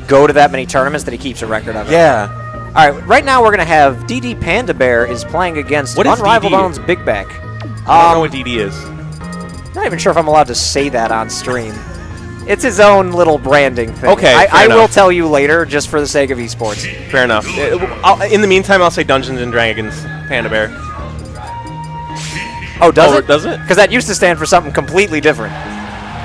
go to that many tournaments that he keeps a record of it. Yeah. All right, right now we're going to have DD PandaBair is playing against Unrivaled Own's Big Back. I don't know what DD is. Not even sure if I'm allowed to say that on stream. It's his own little branding thing. Okay, I will tell you later, just for the sake of esports. Fair enough. In the meantime, I'll say Dungeons and Dragons PandaBair. Oh, does it? Does it? Because that used to stand for something completely different.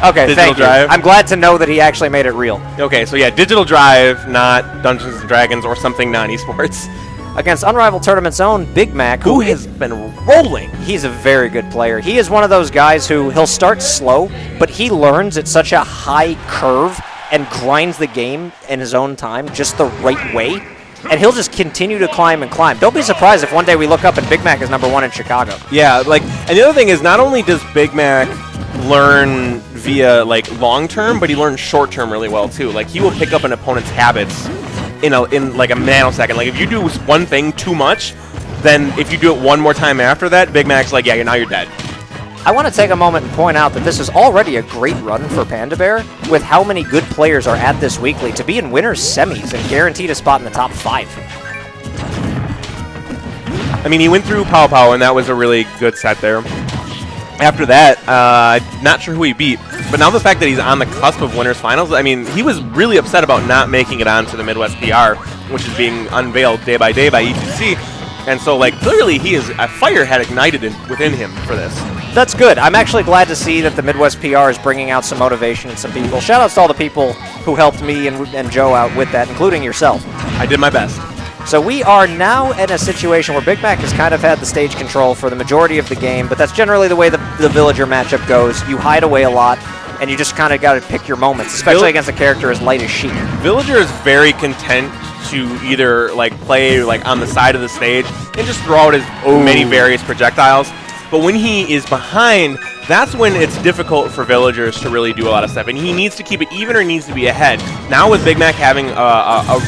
Okay, Digital thank Drive. you. I'm glad to know that he actually made it real. Okay, so yeah, Digital Drive, not Dungeons and Dragons or something non-esports. Against Unrivaled Tournament's own Big Mac, Who has been rolling. He's a very good player. He is one of those guys who he'll start slow, but he learns at such a high curve and grinds the game in his own time just the right way. And he'll just continue to climb and climb. Don't be surprised if one day we look up and Big Mac is #1 in Chicago. Yeah, and the other thing is not only does Big Mac learn via long term, but he learns short term really well too. Like he will pick up an opponent's habits in like a nanosecond. Like if you do one thing too much, then if you do it one more time after that, Big Mac's like, yeah, now you're dead. I want to take a moment and point out that this is already a great run for PandaBair with how many good players are at this weekly to be in winners semis and guaranteed a spot in the top 5. I mean, he went through Pow Pow, and that was a really good set there. After that, not sure who he beat, but now the fact that he's on the cusp of winners finals, I mean, he was really upset about not making it onto the Midwest PR, which is being unveiled day by ETC. And so, clearly a fire had ignited within him for this. That's good. I'm actually glad to see that the Midwest PR is bringing out some motivation in some people. Shout-outs to all the people who helped me and Joe out with that, including yourself. I did my best. So we are now in a situation where Big Mac has kind of had the stage control for the majority of the game, but that's generally the way the Villager matchup goes. You hide away a lot, and you just kind of got to pick your moments, especially against a character as light as Sheik. Villager is very content to either play on the side of the stage and just throw out his many various projectiles. But when he is behind, that's when it's difficult for Villagers to really do a lot of stuff. And he needs to keep it even or he needs to be ahead. Now with Big Mac having a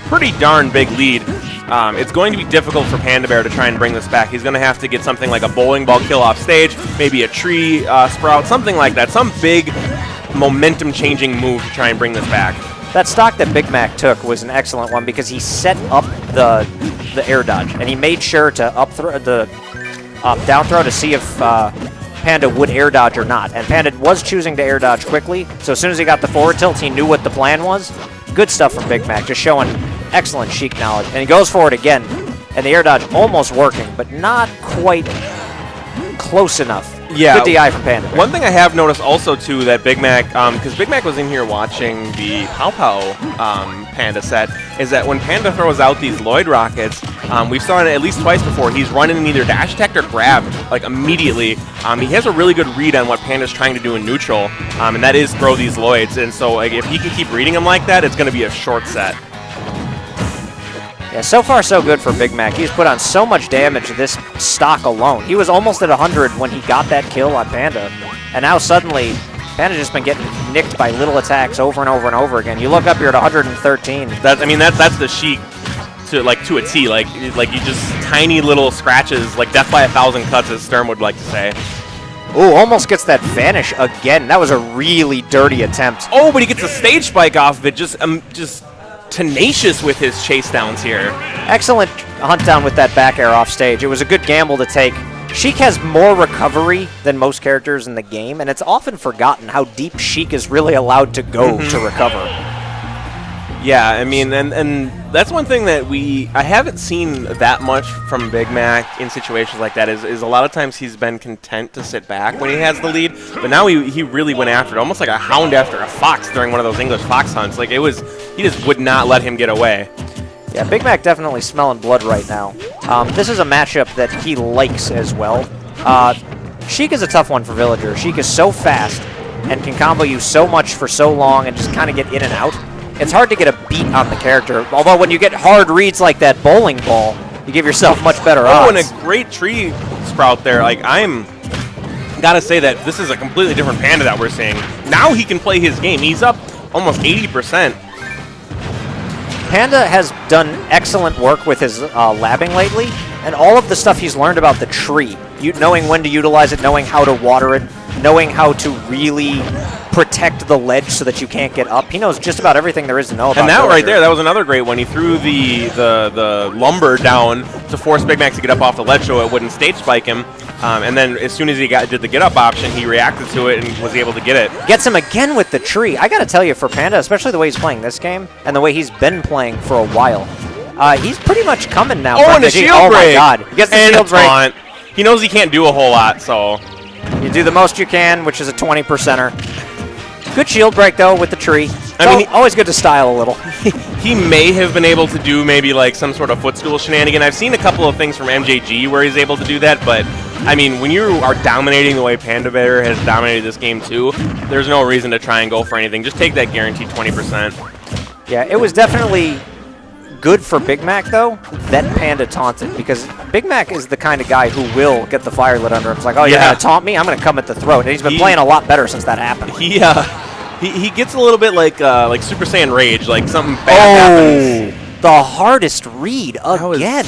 pretty darn big lead, it's going to be difficult for PandaBair to try and bring this back. He's going to have to get something like a bowling ball kill off stage, maybe a tree sprout, something like that. Some big momentum-changing move to try and bring this back. That stock that Big Mac took was an excellent one because he set up the air dodge, and he made sure to down throw to see if Panda would air dodge or not. And Panda was choosing to air dodge quickly, so as soon as he got the forward tilt, he knew what the plan was. Good stuff from Big Mac, just showing excellent Sheik knowledge. And he goes for it again, and the air dodge almost working, but not quite close enough. Yeah. Good DI from Panda. One thing I have noticed also, too, that Big Mac, because Big Mac was in here watching the Pow Pow Panda set, is that when Panda throws out these Lloyd rockets, we saw it at least twice before, he's running in either dash attacked or grabbed, immediately. He has a really good read on what Panda's trying to do in neutral, and that is throw these Lloyds. And so, if he can keep reading them like that, it's going to be a short set. Yeah, so far so good for Big Mac. He's put on so much damage this stock alone. He was almost at 100 when he got that kill on Panda, and now suddenly Panda's just been getting nicked by little attacks over and over and over again. You look up, you're at 113. That's the Sheik to a T. You just tiny little scratches, like death by 1,000 cuts, as Sturm would like to say. Ooh, almost gets that vanish again. That was a really dirty attempt. Oh, but he gets a stage spike off of it. Just tenacious with his chase downs here. Excellent hunt down with that back air off stage. It was a good gamble to take. Sheik has more recovery than most characters in the game, and it's often forgotten how deep Sheik is really allowed to go to recover. Yeah, I mean, and that's one thing that I haven't seen that much from Big Mac in situations like that, is a lot of times he's been content to sit back when he has the lead, but now he really went after it, almost like a hound after a fox during one of those English fox hunts. He just would not let him get away. Yeah, Big Mac definitely smelling blood right now. This is a matchup that he likes as well. Sheik is a tough one for Villager. Sheik is so fast and can combo you so much for so long and just kind of get in and out. It's hard to get a beat on the character, although when you get hard reads like that bowling ball, you give yourself much better odds. Oh, and a great tree sprout there. I'm gotta say that this is a completely different Panda that we're seeing. Now he can play his game. He's up almost 80%. Panda has done excellent work with his labbing lately, and all of the stuff he's learned about the tree, knowing when to utilize it, knowing how to water it, knowing how to really protect the ledge so that you can't get up. He knows just about everything there is to know about. And that Villager. right there, that was another great one. He threw the lumber down to force Big Mac to get up off the ledge so it wouldn't stage spike him. And then as soon as he did the get up option, he reacted to it and was able to get it. Gets him again with the tree. I got to tell you, for Panda, especially the way he's playing this game and the way he's been playing for a while, he's pretty much coming now. Oh, and a shield break. Oh, my God. He gets the and shield break. Taunt. He knows he can't do a whole lot, so. You do the most you can, which is a 20%er. Good shield break, though, with the tree. I mean, always good to style a little. He may have been able to do maybe like some sort of footstool shenanigan. I've seen a couple of things from MJG where he's able to do that, but I mean, when you are dominating the way PandaBair has dominated this game too, there's no reason to try and go for anything. Just take that guaranteed 20%. Yeah, it was definitely good for Big Mac, though, that Panda taunted, because Big Mac is the kind of guy who will get the fire lit under him. It's like, oh, you're going to taunt me? I'm going to come at the throat. And he's been playing a lot better since that happened. He gets a little bit like Super Saiyan Rage, like something bad happens. The hardest read again.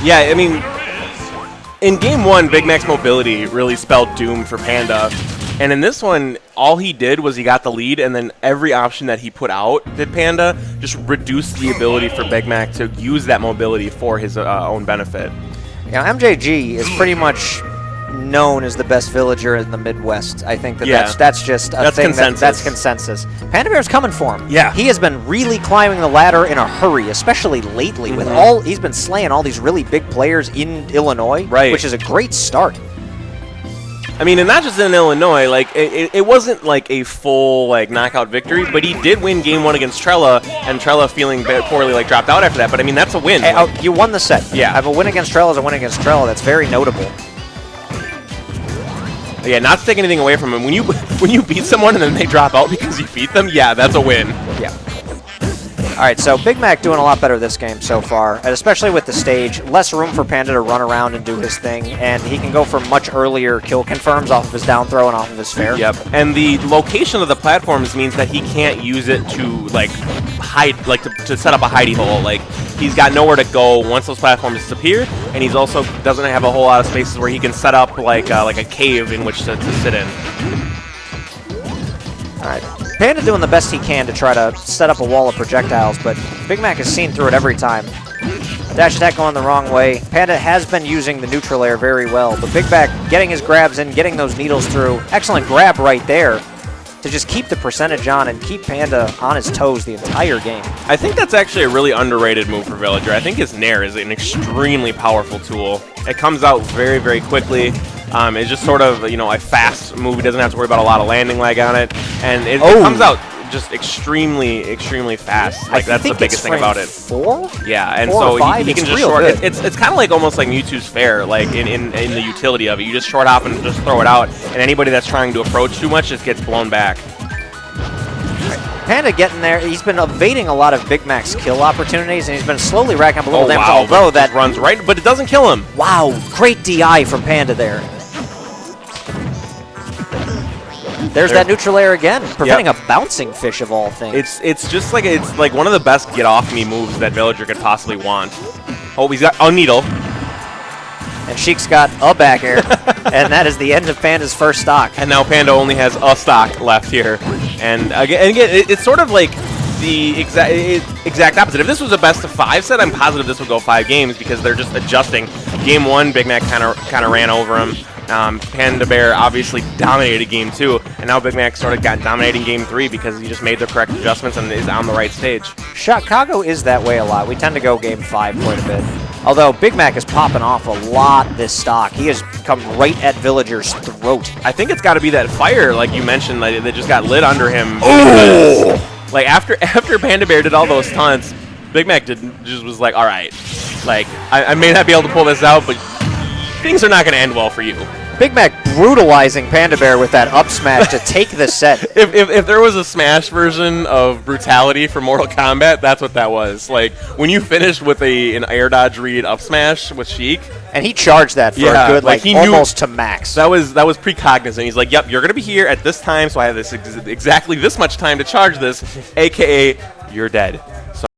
Yeah, I mean, in Game 1, Big Mac's mobility really spelled doom for Panda. And in this one, all he did was he got the lead, and then every option that he put out did Panda just reduced the ability for Big Mac to use that mobility for his own benefit. Yeah, MJG is pretty much known as the best villager in the Midwest. I think that's just a thing. That's consensus. PandaBair's coming for him. Yeah. He has been really climbing the ladder in a hurry, especially lately. With he's been slaying all these really big players in Illinois, which is a great start. I mean, and not just in Illinois, like, it wasn't like a full, like, knockout victory, but he did win Game 1 against Trella, and Trella feeling poorly, like, dropped out after that. But, I mean, that's a win. Hey, you won the set. Yeah. I have a win against Trella is a win against Trella. That's very notable. Yeah, not to take anything away from him. When you beat someone and then they drop out because you beat them, yeah, that's a win. Yeah. All right, so Big Mac doing a lot better this game so far, and especially with the stage. Less room for Panda to run around and do his thing, and he can go for much earlier kill confirms off of his down throw and off of his fair. Yep, and the location of the platforms means that he can't use it to, like, hide, like, to set up a hidey hole. Like, he's got nowhere to go once those platforms disappear, and he's also doesn't have a whole lot of spaces where he can set up, like a cave in which to sit in. All right. Panda doing the best he can to try to set up a wall of projectiles, but Big Mac has seen through it every time. Dash attack going the wrong way. Panda has been using the neutral air very well, but Big Mac getting his grabs in, getting those needles through. Excellent grab right there to just keep the percentage on and keep Panda on his toes the entire game. I think that's actually a really underrated move for Villager. I think his Nair is an extremely powerful tool. It comes out very, very quickly. It's just sort of, a fast move. He doesn't have to worry about a lot of landing lag on it. And it comes out just extremely, extremely fast. Like, that's the biggest thing about it. 4? Yeah, and Four so or five? he can It's just real short. good. It's kind of like almost like Mewtwo's Fair, like in the utility of it. You just short hop and just throw it out, and anybody that's trying to approach too much just gets blown back. Panda getting there. He's been evading a lot of Big Mac's kill opportunities, and he's been slowly racking up a little damage. Wow, Although that runs right, but it doesn't kill him. Wow, great DI from Panda there. There's that neutral air again, preventing a bouncing fish of all things. It's just like one of the best get off me moves that Villager could possibly want. Oh, he's got a needle. And Sheik's got a back air, and that is the end of Panda's first stock. And now Panda only has a stock left here. And again, it's sort of like the exact opposite. If this was a best of 5 set, I'm positive this would go 5 games because they're just adjusting. Game 1, Big Mac kind of ran over him. PandaBair obviously dominated Game 2, and now Big Mac sort of got dominating Game 3 because he just made the correct adjustments and is on the right stage. Chicago is that way a lot. We tend to go Game 5 quite a bit. Although Big Mac is popping off a lot this stock. He has come right at Villager's throat. I think it's got to be that fire, like you mentioned, like, that just got lit under him. Oh! Like, after PandaBair did all those taunts, Big Mac just was like, all right, like, I may not be able to pull this out, but things are not going to end well for you. Big Mac brutalizing PandaBair with that up smash to take the set. If there was a Smash version of brutality for Mortal Kombat, that's what that was. Like, when you finished with an air dodge read up smash with Sheik. And he charged that for a good, like, almost to max. That was precognizant. He's like, yep, you're going to be here at this time, so I have this exactly this much time to charge this, a.k.a. you're dead.